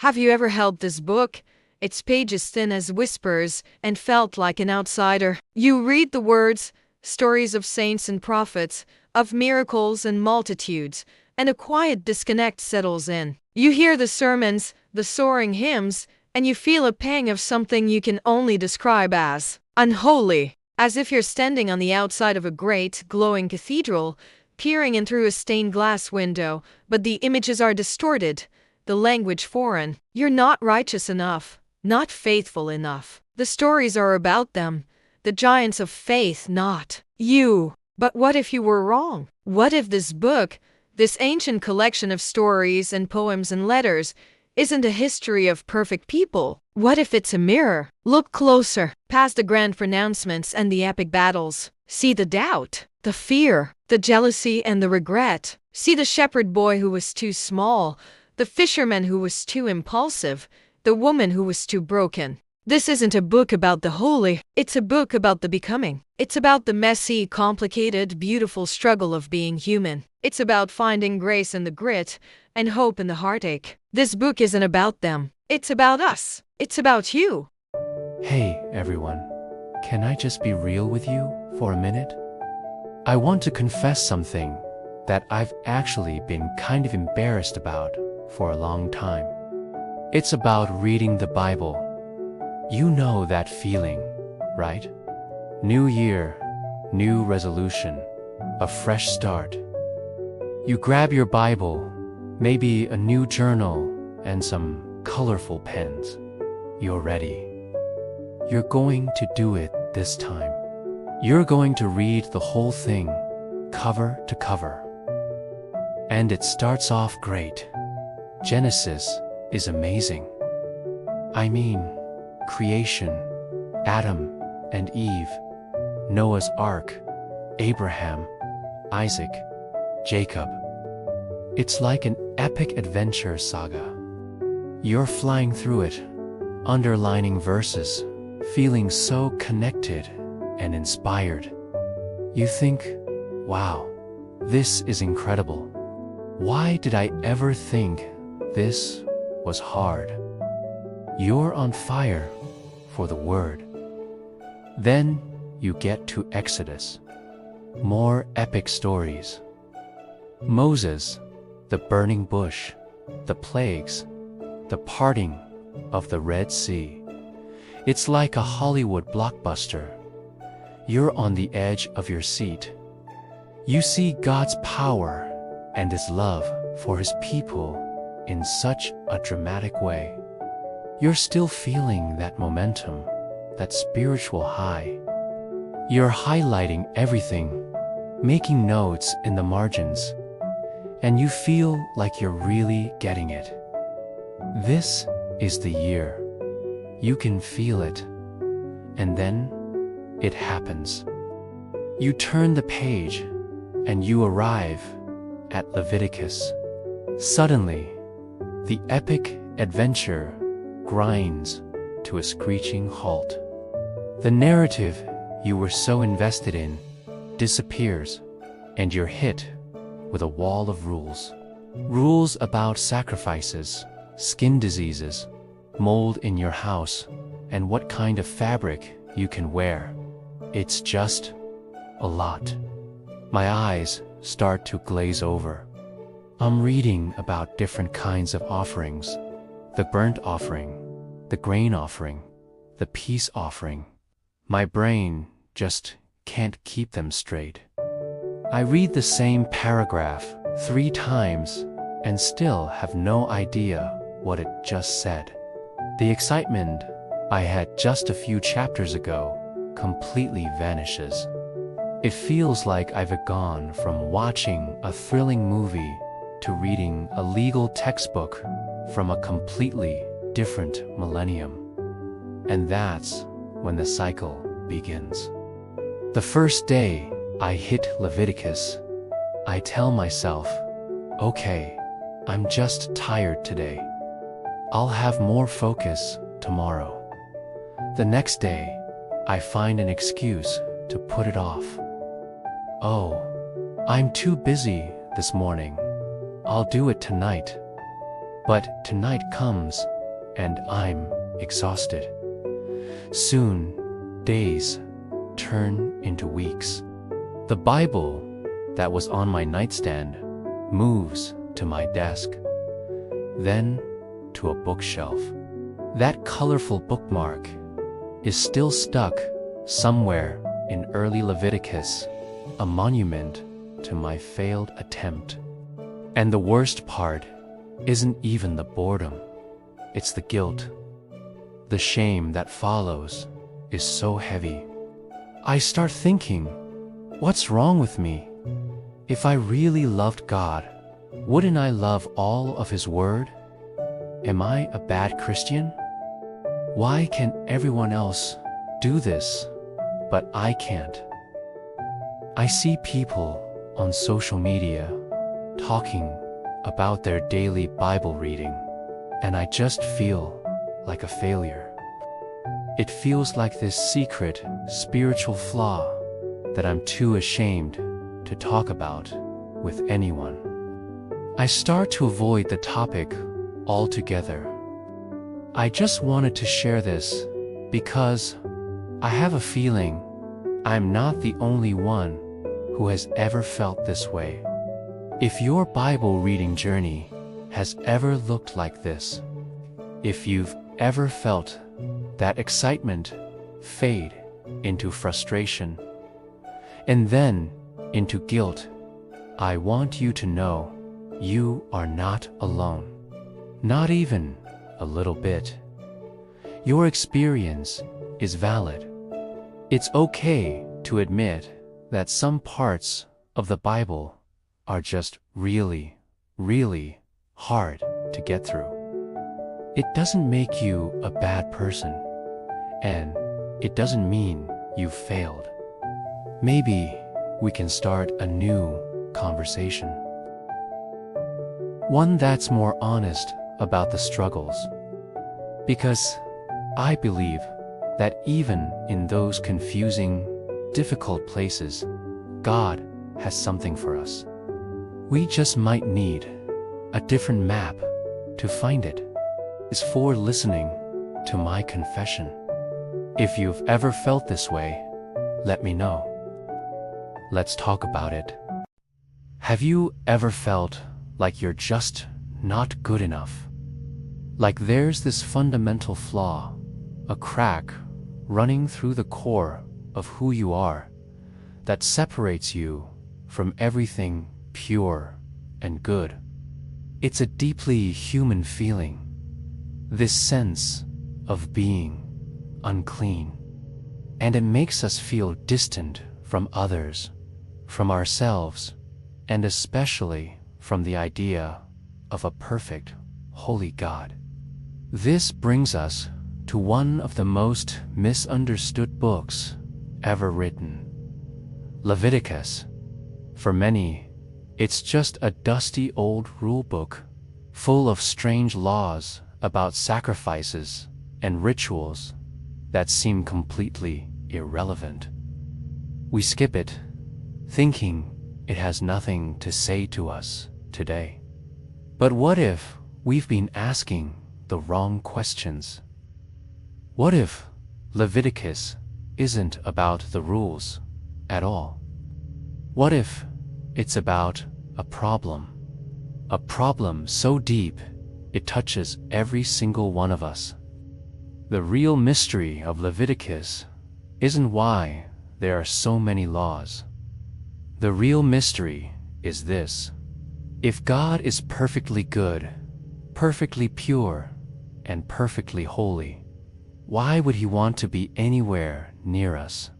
Have you ever held this book, its pages thin as whispers, and felt like an outsider? You read the words, stories of saints and prophets, of miracles and multitudes, and a quiet disconnect settles in. You hear the sermons, the soaring hymns, and you feel a pang of something you can only describe as unholy, as if you're standing on the outside of a great, glowing cathedral, peering in through a stained glass window, but the images are distorted, the language foreign. You're not righteous enough, not faithful enough. The stories are about them, the giants of faith, not you. But what if you were wrong? What if this book, this ancient collection of stories and poems and letters, isn't a history of perfect people? What if it's a mirror? Look closer, past the grand pronouncements and the epic battles. See the doubt, the fear, the jealousy and the regret. See the shepherd boy who was too small, the fisherman who was too impulsive, the woman who was too broken. This isn't a book about the holy, it's a book about the becoming. It's about the messy, complicated, beautiful struggle of being human. It's about finding grace in the grit and hope in the heartache. This book isn't about them, it's about us. It's about you. Hey everyone, can I just be real with you for a minute? I want to confess something that I've actually been kind of embarrassed about for a long time. It's about reading the Bible. You know that feeling, right? New year, new resolution, a fresh start. You grab your Bible, maybe a new journal and some colorful pens. You're ready. You're going to do it this time. You're going to read the whole thing, cover to cover. And it starts off great. Genesis is amazing. I mean, creation, Adam and Eve, Noah's Ark, Abraham, Isaac, Jacob. It's like an epic adventure saga. You're flying through it, underlining verses, feeling so connected and inspired. You think, wow, this is incredible. Why did I ever think this was hard? You're on fire for the word. Then you get to Exodus. More epic stories. Moses, the burning bush, the plagues, the parting of the Red Sea. It's like a Hollywood blockbuster. You're on the edge of your seat. You see God's power and His love for His people in such a dramatic way. You're still feeling that momentum, that spiritual high. You're highlighting everything, making notes in the margins, and you feel like you're really getting it. This is the year. You can feel it. And then it happens. You turn the page and you arrive at Leviticus. Suddenly, the epic adventure grinds to a screeching halt. The narrative you were so invested in disappears, and you're hit with a wall of rules. Rules about sacrifices, skin diseases, mold in your house, and what kind of fabric you can wear. It's just a lot. My eyes start to glaze over. I'm reading about different kinds of offerings. The burnt offering, the grain offering, the peace offering. My brain just can't keep them straight. I read the same paragraph 3 times and still have no idea what it just said. The excitement I had just a few chapters ago completely vanishes. It feels like I've gone from watching a thrilling movie to reading a legal textbook from a completely different millennium. And that's when the cycle begins. The first day I hit Leviticus, I tell myself, okay, I'm just tired today. I'll have more focus tomorrow. The next day, I find an excuse to put it off. Oh, I'm too busy this morning. I'll do it tonight. But tonight comes, and I'm exhausted. Soon, days turn into weeks. The Bible that was on my nightstand moves to my desk, then to a bookshelf. That colorful bookmark is still stuck somewhere in early Leviticus, a monument to my failed attempt. And the worst part isn't even the boredom, it's the guilt. The shame that follows is so heavy. I start thinking, what's wrong with me? If I really loved God, wouldn't I love all of His Word? Am I a bad Christian? Why can everyone else do this, but I can't? I see people on social media talking about their daily Bible reading, and I just feel like a failure. It feels like this secret spiritual flaw that I'm too ashamed to talk about with anyone. I start to avoid the topic altogether. I just wanted to share this because I have a feeling I'm not the only one who has ever felt this way. If your Bible reading journey has ever looked like this, if you've ever felt that excitement fade into frustration and then into guilt, I want you to know you are not alone. Not even a little bit. Your experience is valid. It's okay to admit that some parts of the Bible are just really, really hard to get through. It doesn't make you a bad person, and it doesn't mean you've failed. Maybe we can start a new conversation. One that's more honest about the struggles. Because I believe that even in those confusing, difficult places, God has something for us. We just might need a different map to find it. Is for listening to my confession. If you've ever felt this way, let me know. Let's talk about it. Have you ever felt like you're just not good enough? Like there's this fundamental flaw, a crack running through the core of who you are that separates you from everything pure and good. It's a deeply human feeling. This sense of being unclean, and it makes us feel distant from others, from ourselves, and especially from the idea of a perfect, holy God. This brings us to one of the most misunderstood books ever written, Leviticus. For many, it's just a dusty old rulebook full of strange laws about sacrifices and rituals that seem completely irrelevant. We skip it, thinking it has nothing to say to us today. But what if we've been asking the wrong questions? What if Leviticus isn't about the rules at all? What if it's about a problem so deep it touches every single one of us? The real mystery of Leviticus isn't why there are so many laws. The real mystery is this: if God is perfectly good, perfectly pure, and perfectly holy, why would He want to be anywhere near us?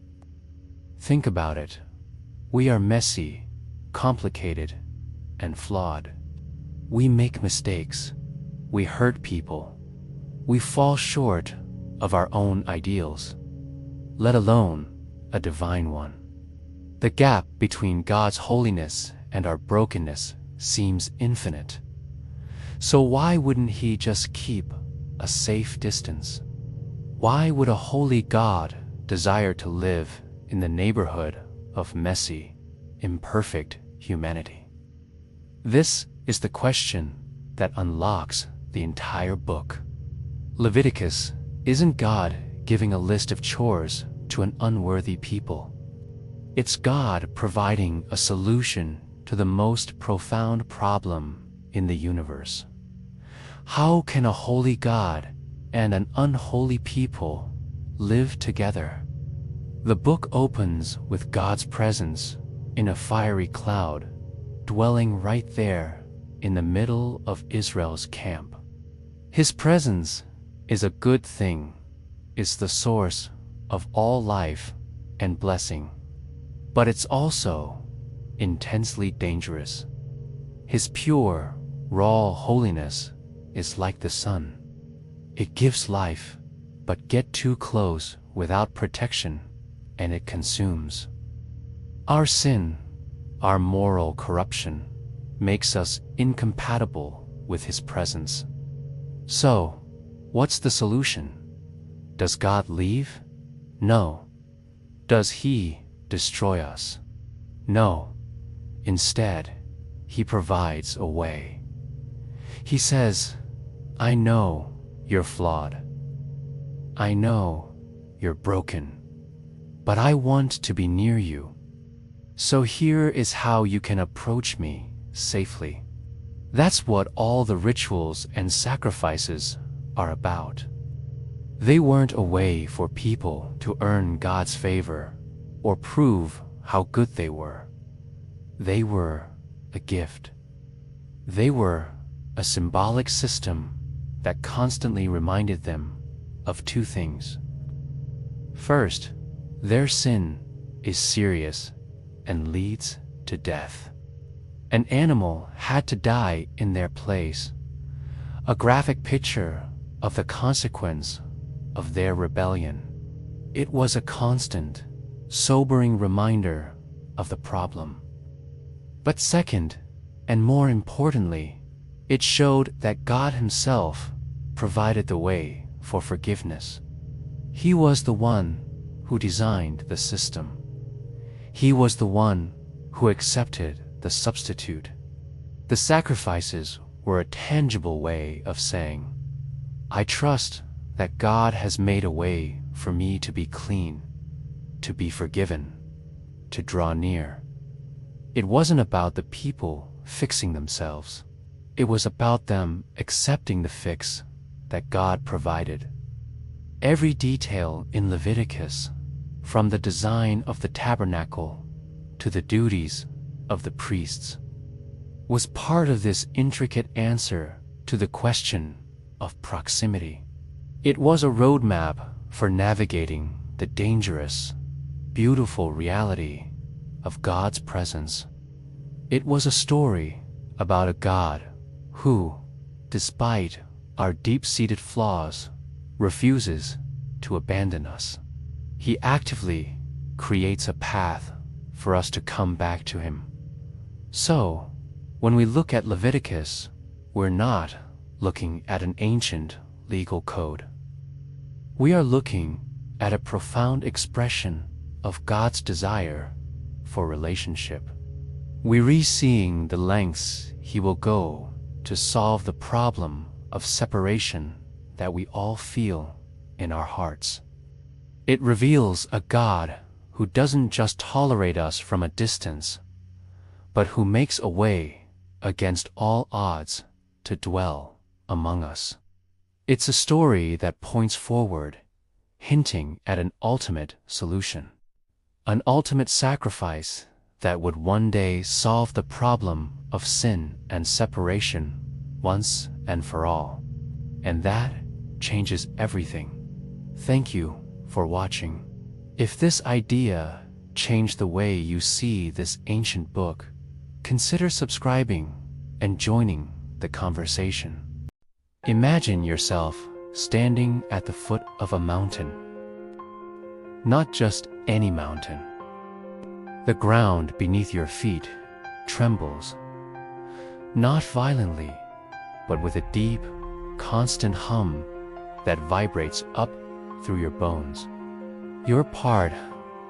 Think about it. We are messy, complicated, and flawed. We make mistakes. We hurt people. We fall short of our own ideals, let alone a divine one. The gap between God's holiness and our brokenness seems infinite. So why wouldn't He just keep a safe distance? Why would a holy God desire to live in the neighborhood of messy, imperfect humanity? This is the question that unlocks the entire book. Leviticus isn't God giving a list of chores to an unworthy people. It's God providing a solution to the most profound problem in the universe. How can a holy God and an unholy people live together? The book opens with God's presence in a fiery cloud, dwelling right there in the middle of Israel's camp. His presence is a good thing, is the source of all life and blessing. But it's also intensely dangerous. His pure, raw holiness is like the sun. It gives life, but get too close without protection, and it consumes. Our sin, our moral corruption, makes us incompatible with His presence. So, what's the solution? Does God leave? No. Does He destroy us? No. Instead, He provides a way. He says, I know you're flawed. I know you're broken, but I want to be near you. So here is how you can approach me safely. That's what all the rituals and sacrifices are about. They weren't a way for people to earn God's favor or prove how good they were. They were a gift. They were a symbolic system that constantly reminded them of two things. First, their sin is serious and leads to death. An animal had to die in their place, a graphic picture of the consequence of their rebellion. It was a constant, sobering reminder of the problem. But second, and more importantly, it showed that God Himself provided the way for forgiveness. He was the one who designed the system. He was the one who accepted the substitute. The sacrifices were a tangible way of saying, I trust that God has made a way for me to be clean, to be forgiven, to draw near. It wasn't about the people fixing themselves. It was about them accepting the fix that God provided. Every detail in Leviticus, from the design of the tabernacle to the duties of the priests, was part of this intricate answer to the question of proximity. It was a roadmap for navigating the dangerous, beautiful reality of God's presence. It was a story about a God who, despite our deep-seated flaws, refuses to abandon us. He actively creates a path for us to come back to Him. So, when we look at Leviticus, we're not looking at an ancient legal code. We are looking at a profound expression of God's desire for relationship. We're seeing the lengths He will go to solve the problem of separation that we all feel in our hearts. It reveals a God who doesn't just tolerate us from a distance, but who makes a way against all odds to dwell among us. It's a story that points forward, hinting at an ultimate solution, an ultimate sacrifice that would one day solve the problem of sin and separation once and for all. And that changes everything. Thank you for watching. If this idea changed the way you see this ancient book, consider subscribing and joining the conversation. Imagine yourself standing at the foot of a mountain. Not just any mountain. The ground beneath your feet trembles, not violently, but with a deep, constant hum that vibrates up through your bones. You're part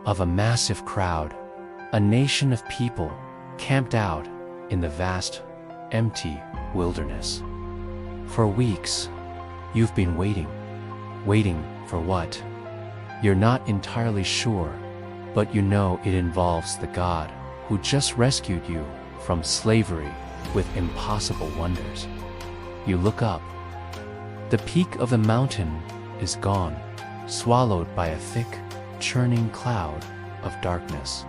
of a massive crowd, a nation of people camped out in the vast, empty wilderness. For weeks, you've been waiting. Waiting for what? You're not entirely sure, but you know it involves the God who just rescued you from slavery with impossible wonders. You look up. The peak of the mountain is gone, swallowed by a thick, churning cloud of darkness.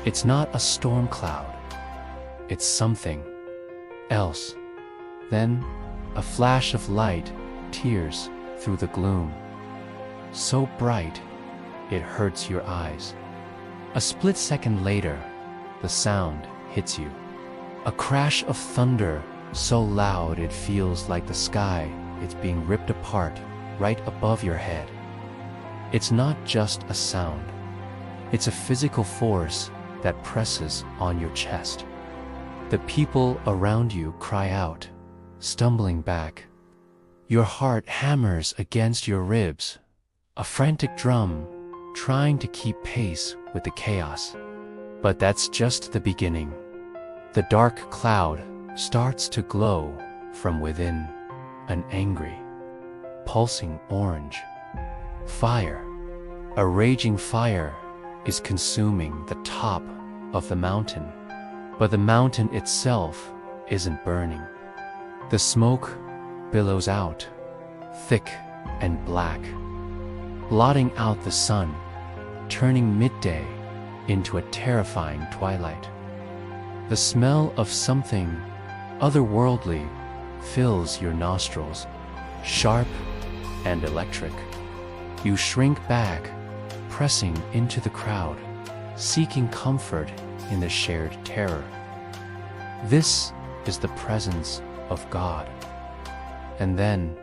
It's not a storm cloud. It's something else. Then, a flash of light tears through the gloom. So bright, it hurts your eyes. A split second later, the sound hits you. A crash of thunder so loud it feels like the sky is being ripped apart right above your head. It's not just a sound. It's a physical force that presses on your chest. The people around you cry out, stumbling back. Your heart hammers against your ribs, a frantic drum trying to keep pace with the chaos. But that's just the beginning. The dark cloud starts to glow from within, an angry, pulsing orange. Fire, a raging fire, is consuming the top of the mountain, but the mountain itself isn't burning. The smoke billows out, thick and black, blotting out the sun, turning midday into a terrifying twilight. The smell of something otherworldly fills your nostrils, sharp and electric. You shrink back, pressing into the crowd, seeking comfort in the shared terror. This is the presence of God. And then,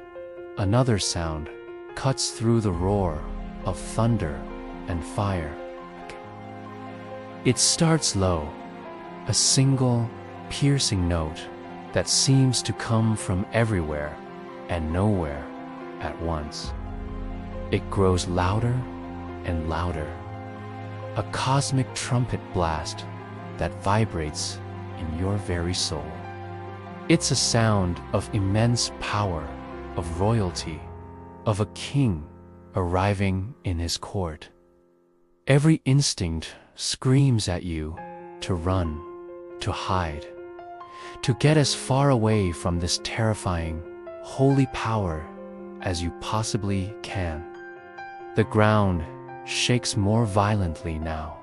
another sound cuts through the roar of thunder and fire. It starts low, a single, piercing note that seems to come from everywhere and nowhere at once. It grows louder and louder, a cosmic trumpet blast that vibrates in your very soul. It's a sound of immense power, of royalty, of a king arriving in his court. Every instinct screams at you to run, to hide, to get as far away from this terrifying, holy power as you possibly can. The ground shakes more violently now.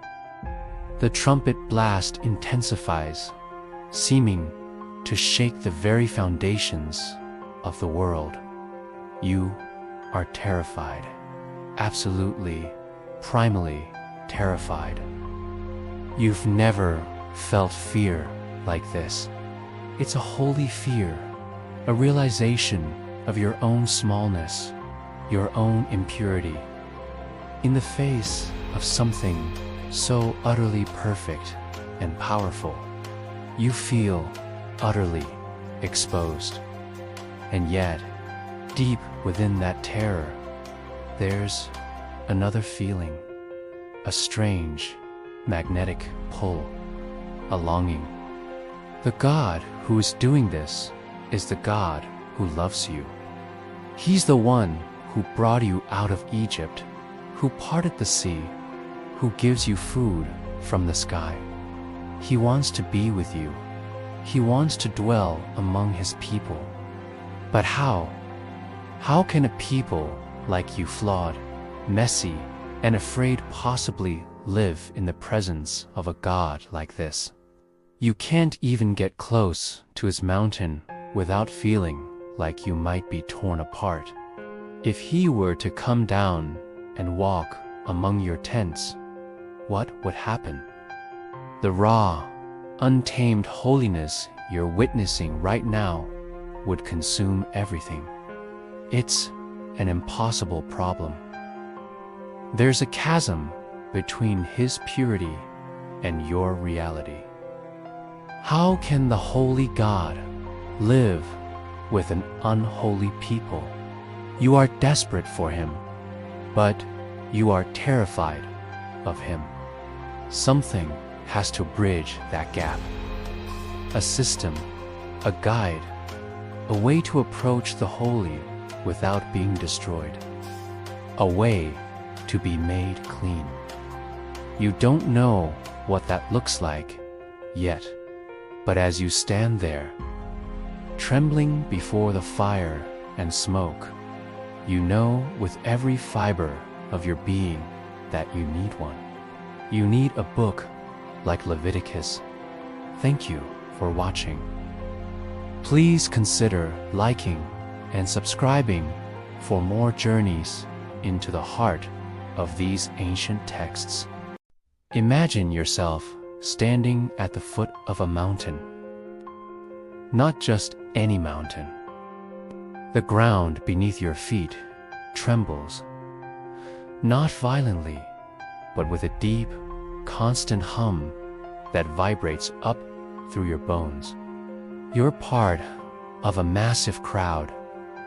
The trumpet blast intensifies, seeming to shake the very foundations of the world. You are terrified, absolutely, primally terrified. You've never felt fear like this. It's a holy fear, a realization of your own smallness, your own impurity, in the face of something so utterly perfect and powerful. You feel utterly exposed. And yet, deep within that terror, there's another feeling, a strange, magnetic pull, a longing. The God who is doing this is the God who loves you. He's the one who brought you out of Egypt, who parted the sea, who gives you food from the sky. He wants to be with you. He wants to dwell among his people. But how? How can a people like you, flawed, messy, and afraid, possibly live in the presence of a God like this? You can't even get close to his mountain without feeling like you might be torn apart. If he were to come down and walk among your tents, what would happen? The raw, untamed holiness you're witnessing right now would consume everything. It's an impossible problem. There's a chasm between his purity and your reality. How can the holy God live with an unholy people? You are desperate for him, but you are terrified of him. Something has to bridge that gap. A system, a guide, a way to approach the holy without being destroyed, a way to be made clean. You don't know what that looks like yet, but as you stand there, trembling before the fire and smoke, you know with every fiber of your being that you need one. You need a book like Leviticus. Thank you for watching. Please consider liking and subscribing for more journeys into the heart of these ancient texts. Imagine yourself standing at the foot of a mountain. Not just any mountain. The ground beneath your feet trembles, not violently, but with a deep, constant hum that vibrates up through your bones. You're part of a massive crowd,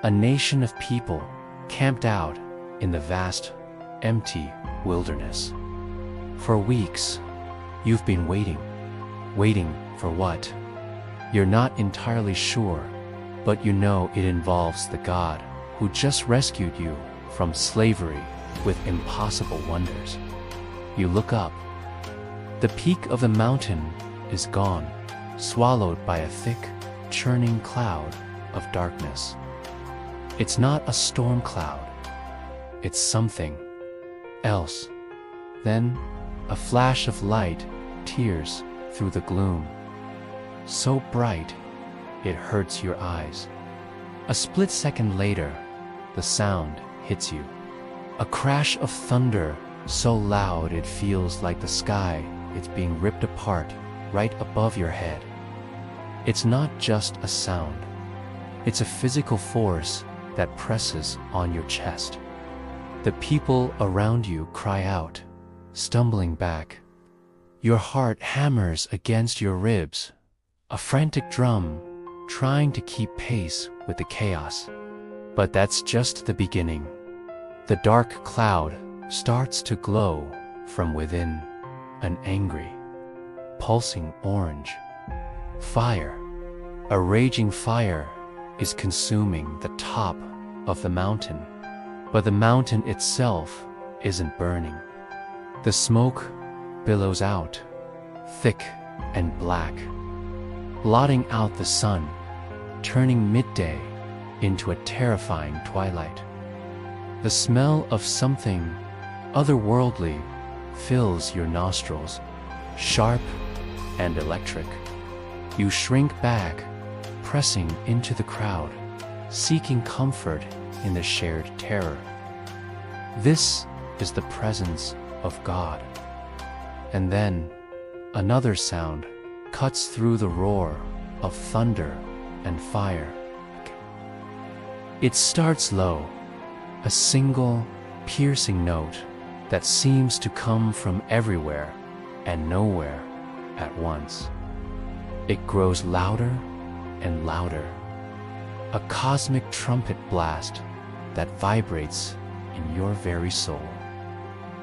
a nation of people camped out in the vast, empty wilderness. For weeks, you've been waiting. Waiting for what? You're not entirely sure, but you know it involves the God who just rescued you from slavery with impossible wonders. You look up. The peak of the mountain is gone, swallowed by a thick, churning cloud of darkness. It's not a storm cloud. It's something else. Then, a flash of light tears through the gloom. So bright, it hurts your eyes. A split second later, the sound hits you. A crash of thunder so loud it feels like the sky is being ripped apart right above your head. It's not just a sound. It's a physical force that presses on your chest. The people around you cry out, stumbling back. Your heart hammers against your ribs, a frantic drum trying to keep pace with the chaos. But that's just the beginning. The dark cloud starts to glow from within, an angry, pulsing orange. Fire, a raging fire, is consuming the top of the mountain, but the mountain itself isn't burning. The smoke billows out, thick and black, blotting out the sun, turning midday into a terrifying twilight. The smell of something otherworldly fills your nostrils, sharp and electric. You shrink back, pressing into the crowd, seeking comfort in the shared terror. This is the presence of God. And then, another sound cuts through the roar of thunder and fire. It starts low, a single, piercing note that seems to come from everywhere and nowhere at once. It grows louder and louder, a cosmic trumpet blast that vibrates in your very soul.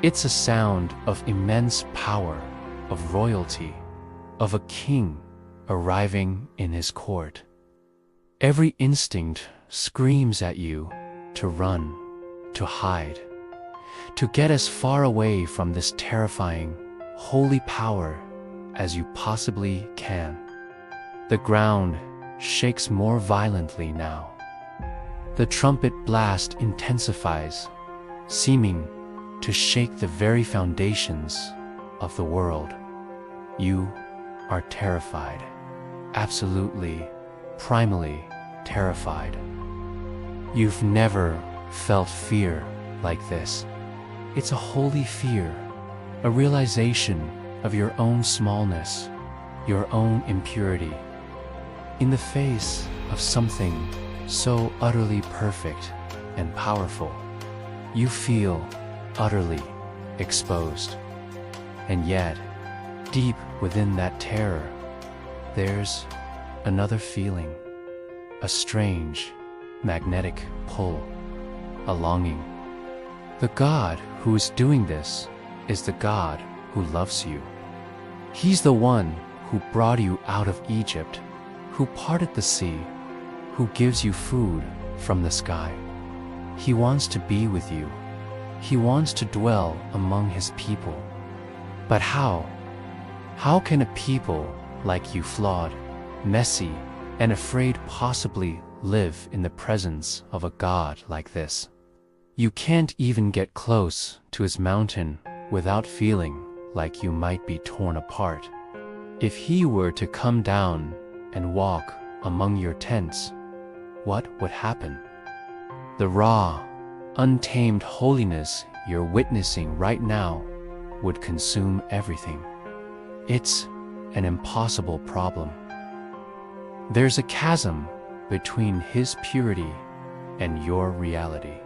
It's a sound of immense power, of royalty, of a king arriving in his court. Every instinct screams at you to run, to hide, to get as far away from this terrifying, holy power as you possibly can. The ground shakes more violently now. The trumpet blast intensifies, seeming to shake the very foundations of the world. You are terrified, absolutely, primally terrified. You've never felt fear like this. It's a holy fear, a realization of your own smallness, your own impurity. In the face of something so utterly perfect and powerful, you feel utterly exposed. And yet, deep within that terror, there's another feeling, a strange, magnetic pull, a longing. The God who is doing this is the God who loves you. He's the one who brought you out of Egypt, who parted the sea, who gives you food from the sky. He wants to be with you. He wants to dwell among his people. But how? How can a people like you, flawed, messy, and afraid, possibly live in the presence of a God like this? You can't even get close to his mountain without feeling like you might be torn apart. If he were to come down and walk among your tents, what would happen? The raw, untamed holiness you're witnessing right now would consume everything. It's an impossible problem. There's a chasm between his purity and your reality.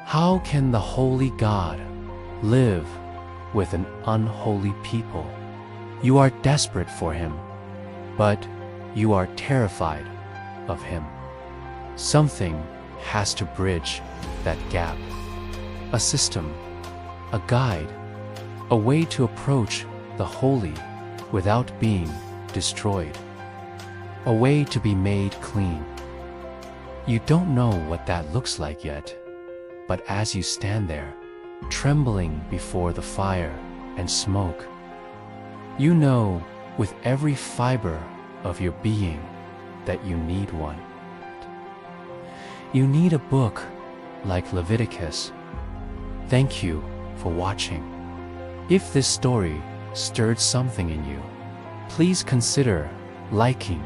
How can the holy God live with an unholy people? You are desperate for him, but you are terrified of him. Something has to bridge that gap. A system, a guide, a way to approach the holy without being destroyed. A way to be made clean. You don't know what that looks like yet, but as you stand there, trembling before the fire and smoke, you know with every fiber of your being that you need one. You need a book like Leviticus. Thank you for watching. If this story stirred something in you, please consider liking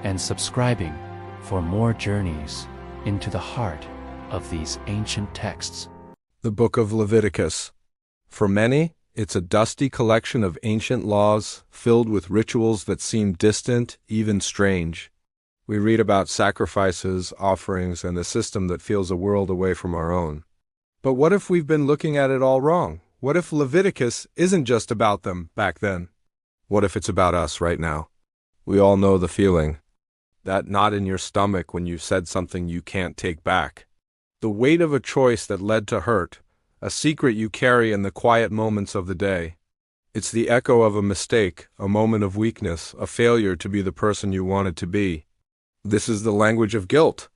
and subscribing for more journeys into the heart of these ancient texts. The Book of Leviticus. For many, it's a dusty collection of ancient laws filled with rituals that seem distant, even strange. We read about sacrifices, offerings, and a system that feels a world away from our own. But what if we've been looking at it all wrong? What if Leviticus isn't just about them back then? What if it's about us right now? We all know the feeling. That knot in your stomach when you said something you can't take back. The weight of a choice that led to hurt, a secret you carry in the quiet moments of the day. It's the echo of a mistake, a moment of weakness, a failure to be the person you wanted to be. This is the language of guilt.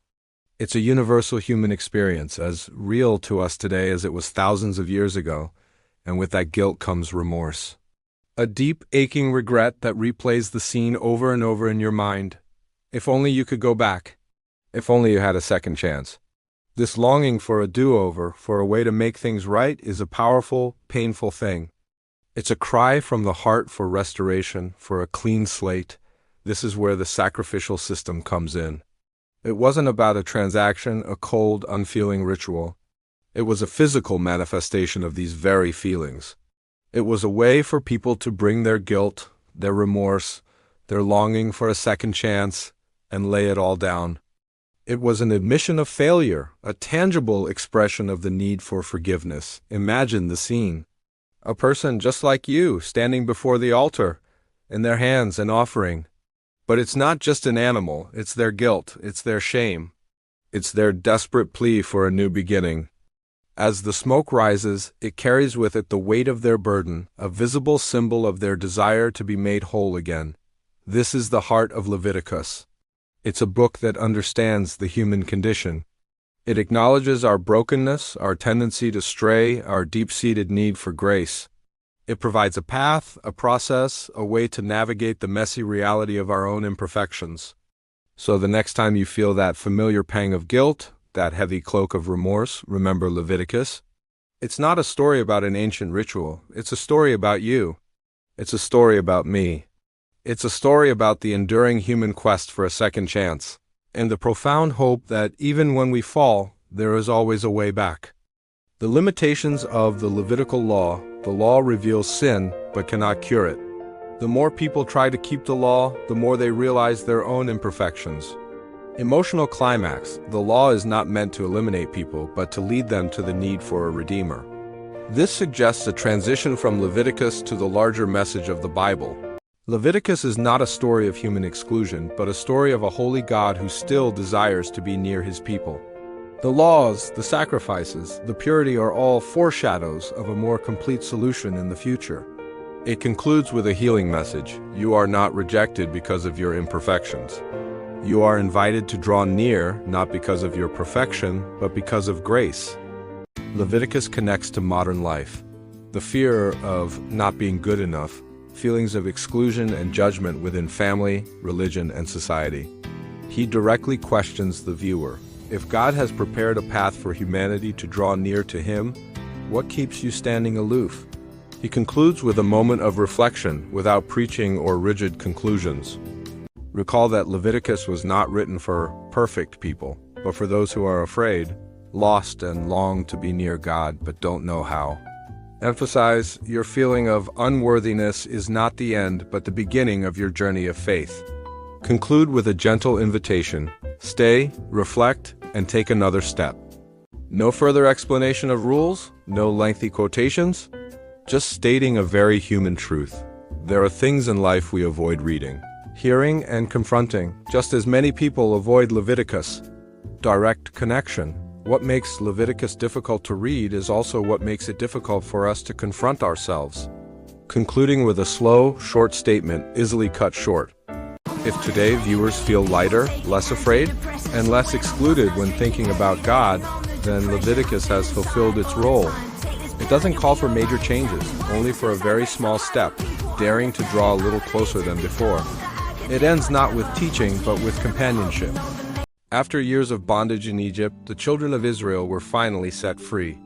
It's a universal human experience, as real to us today as it was thousands of years ago, and with that guilt comes remorse. A deep, aching regret that replays the scene over and over in your mind. If only you could go back. If only you had a second chance. This longing for a do-over, for a way to make things right, is a powerful, painful thing. It's a cry from the heart for restoration, for a clean slate. This is where the sacrificial system comes in. It wasn't about a transaction, a cold, unfeeling ritual. It was a physical manifestation of these very feelings. It was a way for people to bring their guilt, their remorse, their longing for a second chance, and lay it all down. It was an admission of failure, a tangible expression of the need for forgiveness. Imagine the scene. A person just like you, standing before the altar, in their hands an offering. But it's not just an animal, it's their guilt, it's their shame. It's their desperate plea for a new beginning. As the smoke rises, it carries with it the weight of their burden, a visible symbol of their desire to be made whole again. This is the heart of Leviticus. It's a book that understands the human condition. It acknowledges our brokenness, our tendency to stray, our deep-seated need for grace. It provides a path, a process, a way to navigate the messy reality of our own imperfections. So the next time you feel that familiar pang of guilt, that heavy cloak of remorse, remember Leviticus. It's not a story about an ancient ritual. It's a story about you. It's a story about me. It's a story about the enduring human quest for a second chance, and the profound hope that even when we fall, there is always a way back. The limitations of the Levitical law: the law reveals sin but cannot cure it. The more people try to keep the law, the more they realize their own imperfections. Emotional climax: the law is not meant to eliminate people, but to lead them to the need for a redeemer. This suggests a transition from Leviticus to the larger message of the Bible. Leviticus is not a story of human exclusion, but a story of a holy God who still desires to be near his people. The laws, the sacrifices, the purity are all foreshadows of a more complete solution in the future. It concludes with a healing message: you are not rejected because of your imperfections. You are invited to draw near, not because of your perfection, but because of grace. Leviticus connects to modern life. The fear of not being good enough, feelings of exclusion and judgment within family, religion, and society. He directly questions the viewer. If God has prepared a path for humanity to draw near to Him, what keeps you standing aloof? He concludes with a moment of reflection without preaching or rigid conclusions. Recall that Leviticus was not written for perfect people, but for those who are afraid, lost, and long to be near God but don't know how. Emphasize your feeling of unworthiness is not the end but the beginning of your journey of faith. Conclude with a gentle invitation. Stay, reflect, and take another step. No further explanation of rules, no lengthy quotations, just stating a very human truth. There are things in life we avoid reading, hearing, and confronting, just as many people avoid Leviticus. Direct connection. What makes Leviticus difficult to read is also what makes it difficult for us to confront ourselves. Concluding with a slow, short statement, easily cut short. If today viewers feel lighter, less afraid, and less excluded when thinking about God, then Leviticus has fulfilled its role. It doesn't call for major changes, only for a very small step, daring to draw a little closer than before. It ends not with teaching, but with companionship. After years of bondage in Egypt, the children of Israel were finally set free.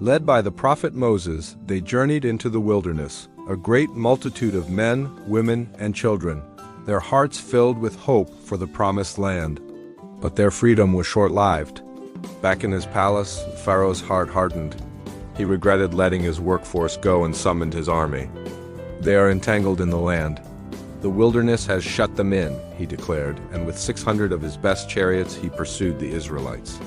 Led by the prophet Moses, they journeyed into the wilderness, a great multitude of men, women, and children, their hearts filled with hope for the promised land. But their freedom was short-lived. Back in his palace, Pharaoh's heart hardened. He regretted letting his workforce go and summoned his army. They are entangled in the land. The wilderness has shut them in, he declared, and with 600 of his best chariots he pursued the Israelites.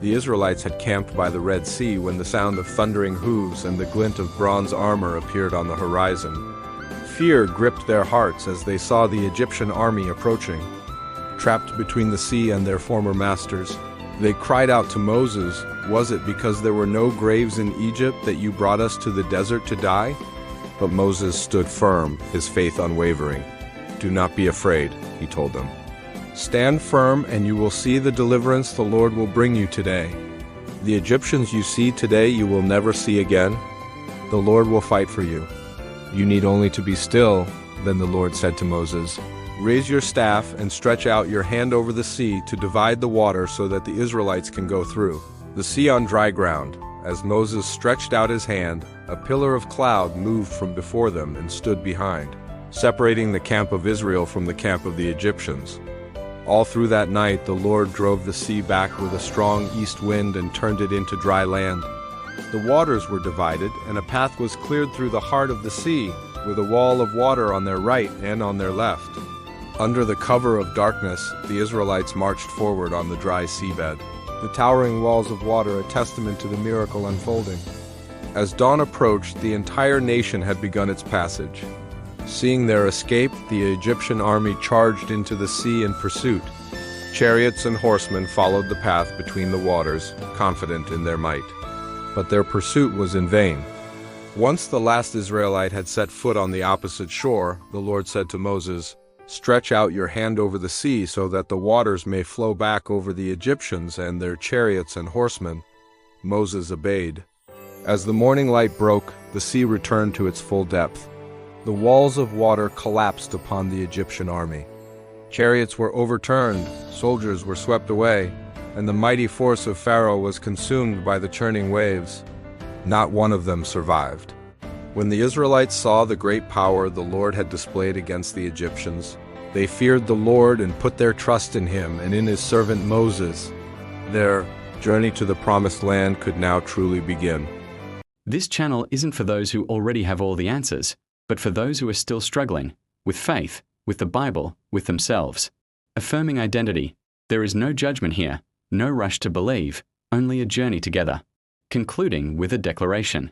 The Israelites had camped by the Red Sea when the sound of thundering hooves and the glint of bronze armor appeared on the horizon. Fear gripped their hearts as they saw the Egyptian army approaching. Trapped between the sea and their former masters, they cried out to Moses, "Was it because there were no graves in Egypt that you brought us to the desert to die?" But Moses stood firm, his faith unwavering. "Do not be afraid," he told them. "Stand firm and you will see the deliverance the Lord will bring you today. The Egyptians you see today you will never see again. The Lord will fight for you. You need only to be still." Then the Lord said to Moses, "Raise your staff and stretch out your hand over the sea to divide the water so that the Israelites can go through. The sea on dry ground." As Moses stretched out his hand, a pillar of cloud moved from before them and stood behind, separating the camp of Israel from the camp of the Egyptians. All through that night the Lord drove the sea back with a strong east wind and turned it into dry land. The waters were divided, and a path was cleared through the heart of the sea, with a wall of water on their right and on their left. Under the cover of darkness, the Israelites marched forward on the dry seabed, the towering walls of water a testament to the miracle unfolding. As dawn approached, the entire nation had begun its passage. Seeing their escape, the Egyptian army charged into the sea in pursuit. Chariots and horsemen followed the path between the waters, confident in their might. But their pursuit was in vain. Once the last Israelite had set foot on the opposite shore, the Lord said to Moses, "Stretch out your hand over the sea so that the waters may flow back over the Egyptians and their chariots and horsemen." Moses obeyed. As the morning light broke, the sea returned to its full depth. The walls of water collapsed upon the Egyptian army. Chariots were overturned, soldiers were swept away, and the mighty force of Pharaoh was consumed by the churning waves. Not one of them survived. When the Israelites saw the great power the Lord had displayed against the Egyptians, they feared the Lord and put their trust in Him and in His servant Moses. Their journey to the Promised Land could now truly begin. This channel isn't for those who already have all the answers, but for those who are still struggling, with faith, with the Bible, with themselves. Affirming identity. There is no judgment here, no rush to believe, only a journey together. Concluding with a declaration.